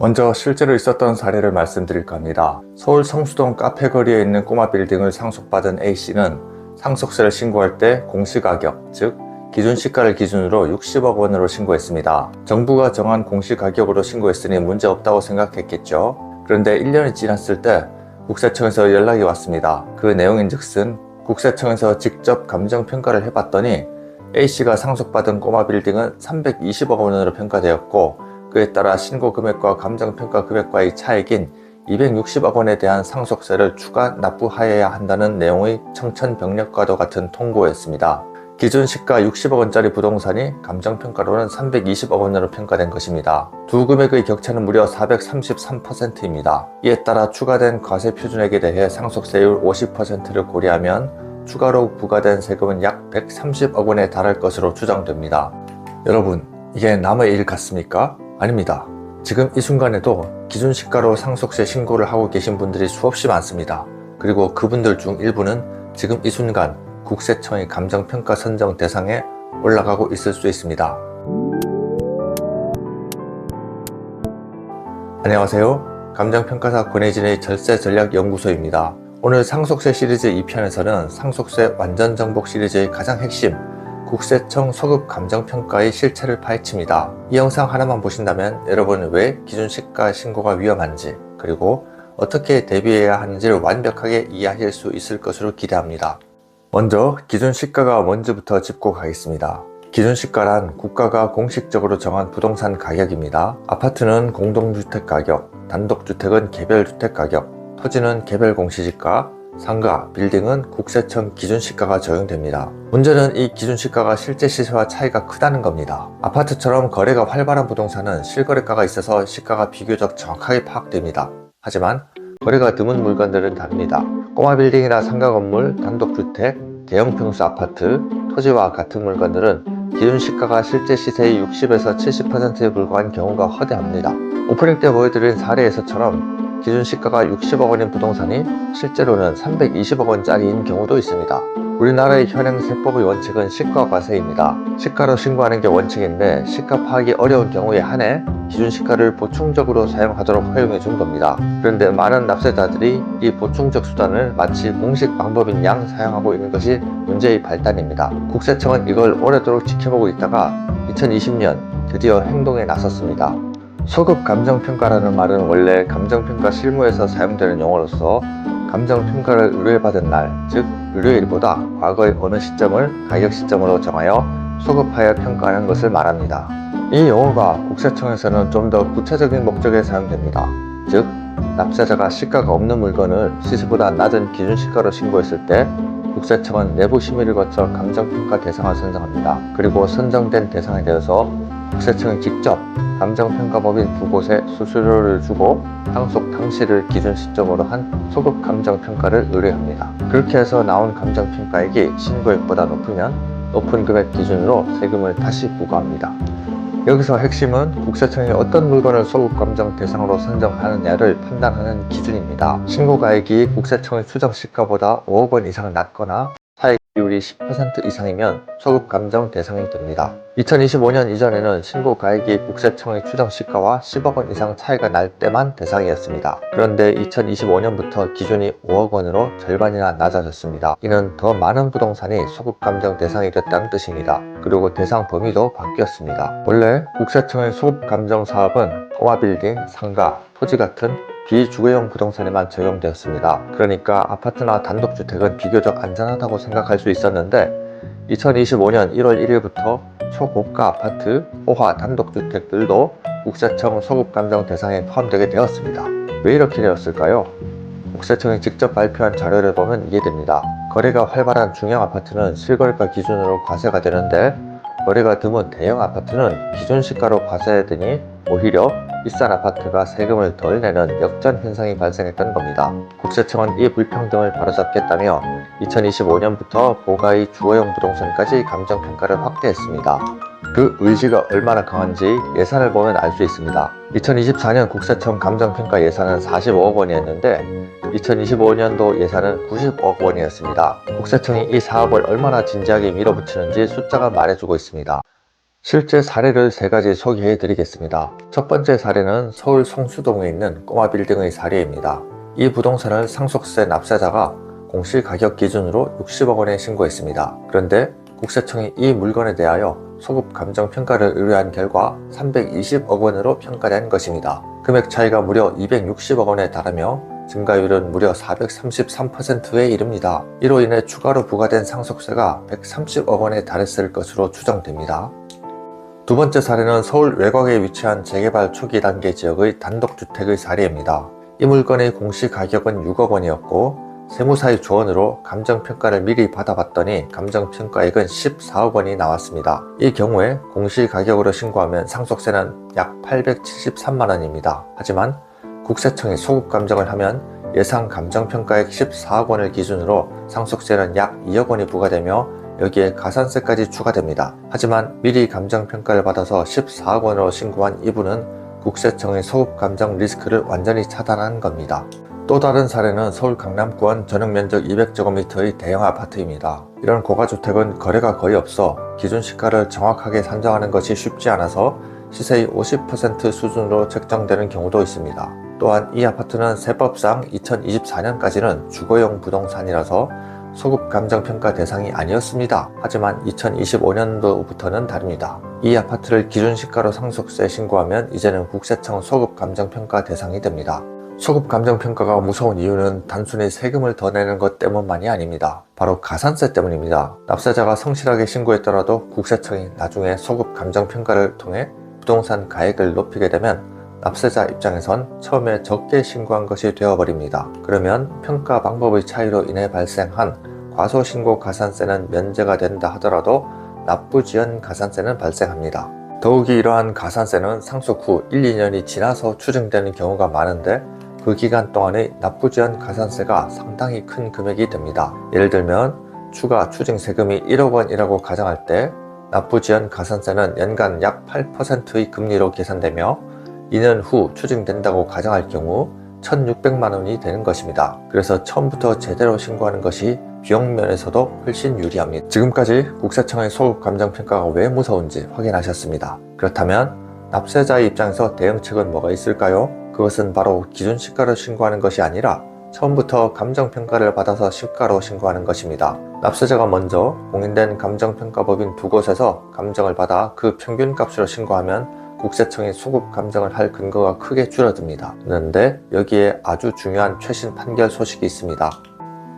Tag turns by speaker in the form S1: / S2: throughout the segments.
S1: 먼저 실제로 있었던 사례를 말씀드릴까 합니다. 서울 성수동 카페거리에 있는 꼬마 빌딩을 상속받은 A씨는 상속세를 신고할 때 공시가격, 즉 기준 시가를 기준으로 60억 원으로 신고했습니다. 정부가 정한 공시가격으로 신고했으니 문제없다고 생각했겠죠. 그런데 1년이 지났을 때 국세청에서 연락이 왔습니다. 그 내용인즉슨 국세청에서 직접 감정평가를 해봤더니 A씨가 상속받은 꼬마 빌딩은 320억 원으로 평가되었고, 그에 따라 신고 금액과 감정평가 금액과의 차액인 260억 원에 대한 상속세를 추가 납부하여야 한다는 내용의 청천벽력과도 같은 통보였습니다. 기준 시가 60억 원짜리 부동산이 감정평가로는 320억 원으로 평가된 것입니다. 두 금액의 격차는 무려 433%입니다. 이에 따라 추가된 과세 표준액에 대해 상속세율 50%를 고려하면 추가로 부과된 세금은 약 130억 원에 달할 것으로 추정됩니다. 여러분, 이게 남의 일 같습니까? 아닙니다. 지금 이 순간에도 기준 시가로 상속세 신고를 하고 계신 분들이 수없이 많습니다. 그리고 그분들 중 일부는 지금 이 순간 국세청의 감정평가 선정 대상에 올라가고 있을 수 있습니다. 안녕하세요. 감정평가사 권혜진의 절세전략연구소입니다. 오늘 상속세 시리즈 2편에서는 상속세 완전정복 시리즈의 가장 핵심, 국세청 소급 감정평가의 실체를 파헤칩니다. 이 영상 하나만 보신다면 여러분 왜 기준시가 신고가 위험한지, 그리고 어떻게 대비해야 하는지를 완벽하게 이해하실 수 있을 것으로 기대합니다. 먼저 기준시가가 뭔지부터 짚고 가겠습니다. 기준시가란 국가가 공식적으로 정한 부동산 가격입니다. 아파트는 공동주택 가격, 단독주택은 개별주택 가격, 토지는 개별 공시지가, 상가, 빌딩은 국세청 기준시가가 적용됩니다. 문제는 이 기준시가가 실제 시세와 차이가 크다는 겁니다. 아파트처럼 거래가 활발한 부동산은 실거래가가 있어서 시가가 비교적 정확하게 파악됩니다. 하지만 거래가 드문 물건들은 다릅니다. 꼬마 빌딩이나 상가 건물, 단독주택, 대형 평수 아파트, 토지와 같은 물건들은 기준시가가 실제 시세의 60에서 70%에 불과한 경우가 허다합니다. 오프닝 때 보여드린 사례에서처럼 기준시가가 60억 원인 부동산이 실제로는 320억 원짜리인 경우도 있습니다. 우리나라의 현행 세법의 원칙은 시가과세입니다. 시가로 신고하는 게 원칙인데 시가 파악이 어려운 경우에 한해 기준시가를 보충적으로 사용하도록 허용해 준 겁니다. 그런데 많은 납세자들이 이 보충적 수단을 마치 공식 방법인 양 사용하고 있는 것이 문제의 발단입니다. 국세청은 이걸 오래도록 지켜보고 있다가 2020년 드디어 행동에 나섰습니다. 소급 감정평가라는 말은 원래 감정평가 실무에서 사용되는 용어로서 감정평가를 의뢰받은 날, 즉 의뢰일보다 과거의 어느 시점을 가격 시점으로 정하여 소급하여 평가하는 것을 말합니다. 이 용어가 국세청에서는 좀 더 구체적인 목적에 사용됩니다. 즉 납세자가 시가가 없는 물건을 시세보다 낮은 기준시가로 신고했을 때 국세청은 내부 심의를 거쳐 감정평가 대상을 선정합니다. 그리고 선정된 대상에 대해서 국세청이 직접 감정평가법인 두 곳에 수수료를 주고 상속 당시를 기준 시점으로 한 소급 감정평가를 의뢰합니다. 그렇게 해서 나온 감정평가액이 신고액보다 높으면 높은 금액 기준으로 세금을 다시 부과합니다. 여기서 핵심은 국세청이 어떤 물건을 소급 감정 대상으로 선정하느냐를 판단하는 기준입니다. 신고가액이 국세청의 추정 시가보다 5억 원 이상 낮거나 차익 비율이 10% 이상이면 소급 감정 대상이 됩니다. 2025년 이전에는 신고 가액이 국세청의 추정 시가와 10억 원 이상 차이가 날 때만 대상이었습니다. 그런데 2025년부터 기준이 5억 원으로 절반이나 낮아졌습니다. 이는 더 많은 부동산이 소급 감정 대상이 됐다는 뜻입니다. 그리고 대상 범위도 바뀌었습니다. 원래 국세청의 소급 감정 사업은 꼬마 빌딩, 상가, 토지 같은 비주거용 부동산에만 적용되었습니다. 그러니까 아파트나 단독주택은 비교적 안전하다고 생각할 수 있었는데 2025년 1월 1일부터 초고가 아파트, 호화 단독주택들도 국세청 소급감정 대상에 포함되게 되었습니다. 왜 이렇게 되었을까요? 국세청이 직접 발표한 자료를 보면 이해됩니다. 거래가 활발한 중형 아파트는 실거래가 기준으로 과세가 되는데 거래가 드문 대형 아파트는 기준시가로 과세되니 오히려 비싼 아파트가 세금을 덜 내는 역전 현상이 발생했던 겁니다. 국세청은 이 불평등을 바로잡겠다며 2025년부터 고가의 주거용 부동산까지 감정평가를 확대했습니다. 그 의지가 얼마나 강한지 예산을 보면 알 수 있습니다. 2024년 국세청 감정평가 예산은 45억 원이었는데 2025년도 예산은 90억 원이었습니다. 국세청이 이 사업을 얼마나 진지하게 밀어붙이는지 숫자가 말해주고 있습니다. 실제 사례를 3가지 소개해 드리겠습니다. 첫 번째 사례는 서울 성수동에 있는 꼬마 빌딩의 사례입니다. 이 부동산을 상속세 납세자가 공시가격 기준으로 60억 원에 신고했습니다. 그런데 국세청이 이 물건에 대하여 소급 감정 평가를 의뢰한 결과 320억 원으로 평가된 것입니다. 금액 차이가 무려 260억 원에 달하며 증가율은 무려 433%에 이릅니다. 이로 인해 추가로 부과된 상속세가 130억 원에 달했을 것으로 추정됩니다. 두 번째 사례는 서울 외곽에 위치한 재개발 초기 단계 지역의 단독주택의 사례입니다. 이 물건의 공시가격은 6억 원이었고 세무사의 조언으로 감정평가를 미리 받아봤더니 감정평가액은 14억 원이 나왔습니다. 이 경우에 공시가격으로 신고하면 상속세는 약 873만 원입니다. 하지만 국세청이 소급 감정을 하면 예상 감정평가액 14억 원을 기준으로 상속세는 약 2억 원이 부과되며 여기에 가산세까지 추가됩니다. 하지만 미리 감정평가를 받아서 14억 원으로 신고한 이분은 국세청의 소급 감정 리스크를 완전히 차단한 겁니다. 또 다른 사례는 서울 강남권 전용면적 200제곱미터의 대형 아파트입니다. 이런 고가주택은 거래가 거의 없어 기준 시가를 정확하게 산정하는 것이 쉽지 않아서 시세의 50% 수준으로 책정되는 경우도 있습니다. 또한 이 아파트는 세법상 2024년까지는 주거용 부동산이라서 소급 감정평가 대상이 아니었습니다. 하지만 2025년도부터는 다릅니다. 이 아파트를 기준시가로 상속세 신고하면 이제는 국세청 소급 감정평가 대상이 됩니다. 소급 감정평가가 무서운 이유는 단순히 세금을 더 내는 것 때문만이 아닙니다. 바로 가산세 때문입니다. 납세자가 성실하게 신고했더라도 국세청이 나중에 소급 감정평가를 통해 부동산 가액을 높이게 되면 납세자 입장에선 처음에 적게 신고한 것이 되어버립니다. 그러면 평가 방법의 차이로 인해 발생한 과소신고 가산세는 면제가 된다 하더라도 납부지연 가산세는 발생합니다. 더욱이 이러한 가산세는 상속 후 1, 2년이 지나서 추징되는 경우가 많은데 그 기간 동안의 납부지연 가산세가 상당히 큰 금액이 됩니다. 예를 들면 추가 추징세금이 1억 원이라고 가정할 때 납부지연 가산세는 연간 약 8%의 금리로 계산되며 2년 후 추징된다고 가정할 경우 1,600만 원이 되는 것입니다. 그래서 처음부터 제대로 신고하는 것이 비용 면에서도 훨씬 유리합니다. 지금까지 국세청의 소급 감정평가가 왜 무서운지 확인하셨습니다. 그렇다면 납세자의 입장에서 대응책은 뭐가 있을까요? 그것은 바로 기준 시가로 신고하는 것이 아니라 처음부터 감정평가를 받아서 시가로 신고하는 것입니다. 납세자가 먼저 공인된 감정평가법인 2곳에서 감정을 받아 그 평균값으로 신고하면 국세청이 소급 감정을 할 근거가 크게 줄어듭니다. 그런데 여기에 아주 중요한 최신 판결 소식이 있습니다.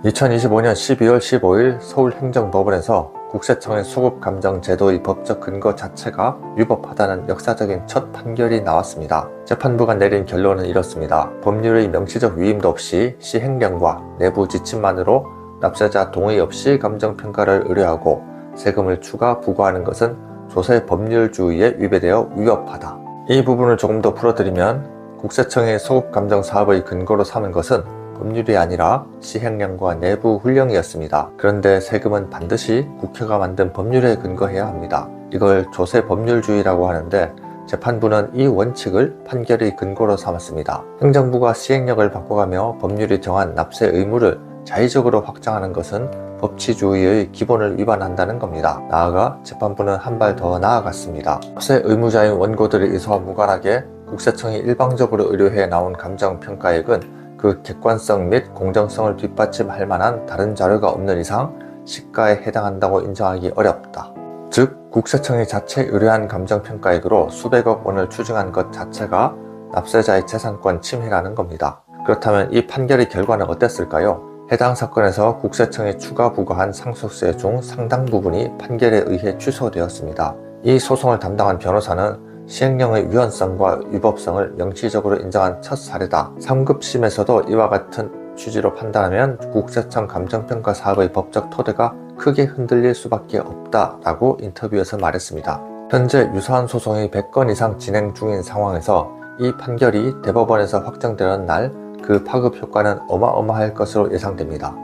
S1: 2025년 12월 15일 서울행정법원에서 국세청의 소급 감정 제도의 법적 근거 자체가 위법하다는 역사적인 첫 판결이 나왔습니다. 재판부가 내린 결론은 이렇습니다. 법률의 명시적 위임도 없이 시행령과 내부 지침만으로 납세자 동의 없이 감정평가를 의뢰하고 세금을 추가 부과하는 것은 조세 법률주의에 위배되어 위법하다. 이 부분을 조금 더 풀어드리면 국세청의 소급 감정 사업의 근거로 삼은 것은 법률이 아니라 시행령과 내부 훈령이었습니다. 그런데 세금은 반드시 국회가 만든 법률에 근거해야 합니다. 이걸 조세 법률주의라고 하는데 재판부는 이 원칙을 판결의 근거로 삼았습니다. 행정부가 시행령을 바꿔가며 법률이 정한 납세 의무를 자의적으로 확장하는 것은 법치주의의 기본을 위반한다는 겁니다. 나아가 재판부는 한 발 더 나아갔습니다. 납세 의무자인 원고들의 의사와 무관하게 국세청이 일방적으로 의뢰해 나온 감정평가액은 그 객관성 및 공정성을 뒷받침할 만한 다른 자료가 없는 이상 시가에 해당한다고 인정하기 어렵다. 즉 국세청이 자체 의뢰한 감정평가액으로 수백억 원을 추징한 것 자체가 납세자의 재산권 침해라는 겁니다. 그렇다면 이 판결의 결과는 어땠을까요? 해당 사건에서 국세청이 추가 부과한 상속세 중 상당 부분이 판결에 의해 취소되었습니다. 이 소송을 담당한 변호사는 시행령의 위헌성과 위법성을 명시적으로 인정한 첫 사례다. 3급심에서도 이와 같은 취지로 판단하면 국세청 감정평가 사업의 법적 토대가 크게 흔들릴 수밖에 없다라고 인터뷰에서 말했습니다. 현재 유사한 소송이 100건 이상 진행 중인 상황에서 이 판결이 대법원에서 확정되는 날 그 파급 효과는 어마어마할 것으로 예상됩니다.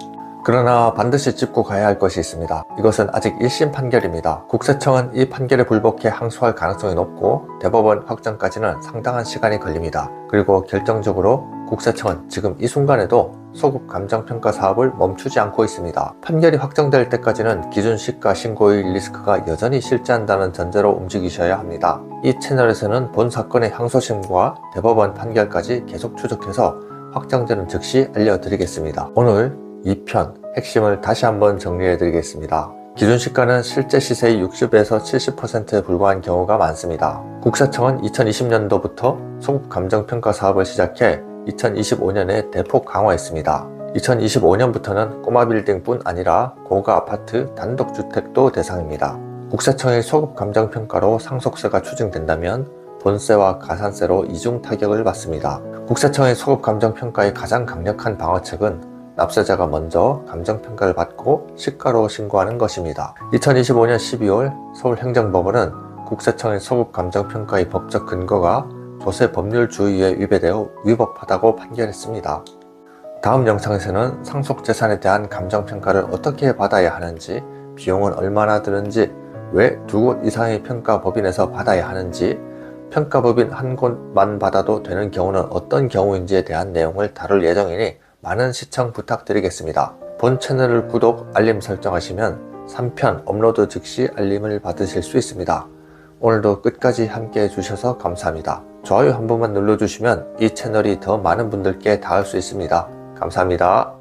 S1: 그러나 반드시 짚고 가야 할 것이 있습니다. 이것은 아직 1심 판결입니다. 국세청은 이 판결에 불복해 항소할 가능성이 높고 대법원 확정까지는 상당한 시간이 걸립니다. 그리고 결정적으로 국세청은 지금 이 순간에도 소급 감정평가 사업을 멈추지 않고 있습니다. 판결이 확정될 때까지는 기준 시가 신고의 리스크가 여전히 실재한다는 전제로 움직이셔야 합니다. 이 채널에서는 본 사건의 항소심과 대법원 판결까지 계속 추적해서 확정되는 즉시 알려드리겠습니다. 오늘 2편 핵심을 다시 한번 정리해 드리겠습니다. 기준시가는 실제 시세의 60에서 70%에 불과한 경우가 많습니다. 국세청은 2020년도부터 소급 감정평가 사업을 시작해 2025년에 대폭 강화했습니다. 2025년부터는 꼬마 빌딩뿐 아니라 고가 아파트, 단독주택도 대상입니다. 국세청의 소급 감정평가로 상속세가 추징된다면 본세와 가산세로 이중 타격을 받습니다. 국세청의 소급 감정평가의 가장 강력한 방어책은 납세자가 먼저 감정평가를 받고 시가로 신고하는 것입니다. 2025년 12월 서울행정법원은 국세청의 소급 감정평가의 법적 근거가 조세 법률 주의에 위배되어 위법하다고 판결했습니다. 다음 영상에서는 상속재산에 대한 감정평가를 어떻게 받아야 하는지, 비용은 얼마나 드는지, 왜 2곳 이상의 평가법인에서 받아야 하는지, 평가법인 한 곳만 받아도 되는 경우는 어떤 경우인지에 대한 내용을 다룰 예정이니 많은 시청 부탁드리겠습니다. 본 채널을 구독, 알림 설정하시면 3편 업로드 즉시 알림을 받으실 수 있습니다. 오늘도 끝까지 함께 해주셔서 감사합니다. 좋아요 한 번만 눌러주시면 이 채널이 더 많은 분들께 닿을 수 있습니다. 감사합니다.